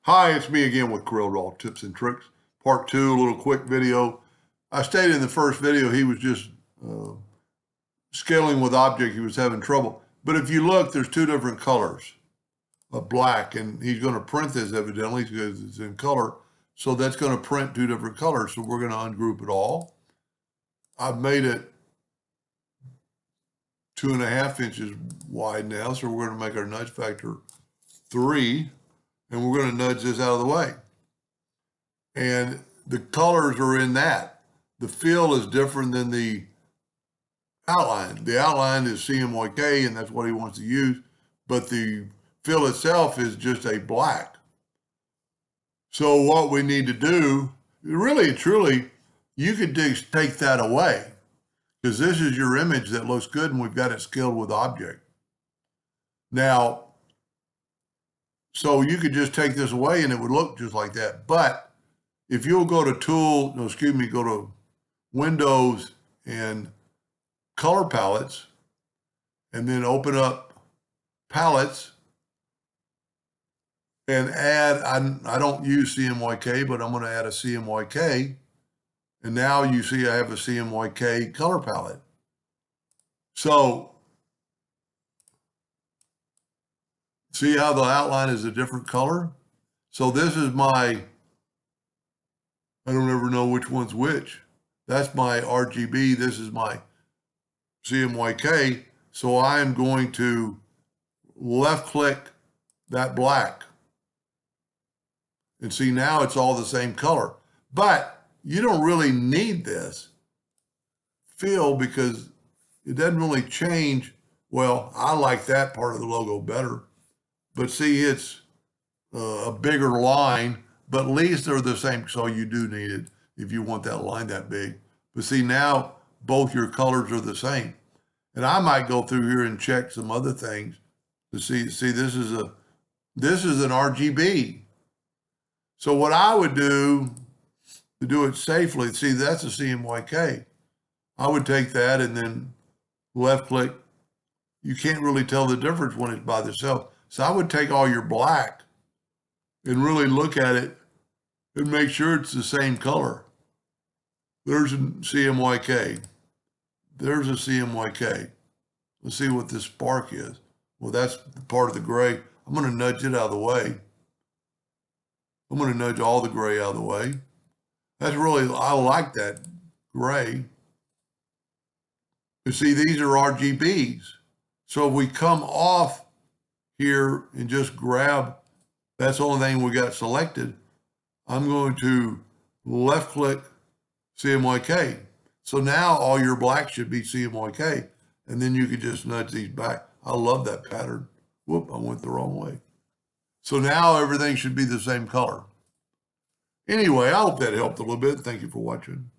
Hi, it's me again with Corel Raw Tips and Tricks. Part 2, a little quick video. I stated in the first video he was just scaling with object. He was having trouble. But if you look, there's two different colors of black, and he's going to print this evidently because it's in color. So that's going to print two different colors. So we're going to ungroup it all. I've made it 2.5 inches wide now, so we're going to make our nudge factor 3. And we're going to nudge this out of the way. And the colors are in that. The fill is different than the outline. The outline is CMYK, and that's what he wants to use. But the fill itself is just a black. So what we need to do, really and truly, you could take that away. Because this is your image that looks good, and we've got it scaled with object. Now, so you could just take this away and it would look just like that. But if you'll go to go to Windows and Color Palettes, and then open up Palettes and add, I don't use CMYK, but I'm going to add a CMYK. And now you see I have a CMYK color palette. So see how the outline is a different color? So this is I don't ever know which one's which. That's my RGB. This is my CMYK. So I'm going to left click that black. And see, now it's all the same color. But you don't really need this fill because it doesn't really change. Well, I like that part of the logo better. But see, it's a bigger line, but at least they're the same. So you do need it if you want that line that big. But see, now both your colors are the same. And I might go through here and check some other things to see this is an RGB. So what I would do to do it safely, see, that's a CMYK. I would take that and then left click. You can't really tell the difference when it's by itself. So I would take all your black and really look at it and make sure it's the same color. There's a CMYK. There's a CMYK. Let's see what this spark is. Well, that's part of the gray. I'm going to nudge it out of the way. I'm going to nudge all the gray out of the way. That's really, I like that gray. You see, these are RGBs. So if we come off here and just grab, that's the only thing we got selected. I'm going to left click CMYK. So now all your black should be CMYK, and then you could just nudge these back. I love that pattern. Whoop, I went the wrong way. So now everything should be the same color. Anyway, I hope that helped a little bit. Thank you for watching.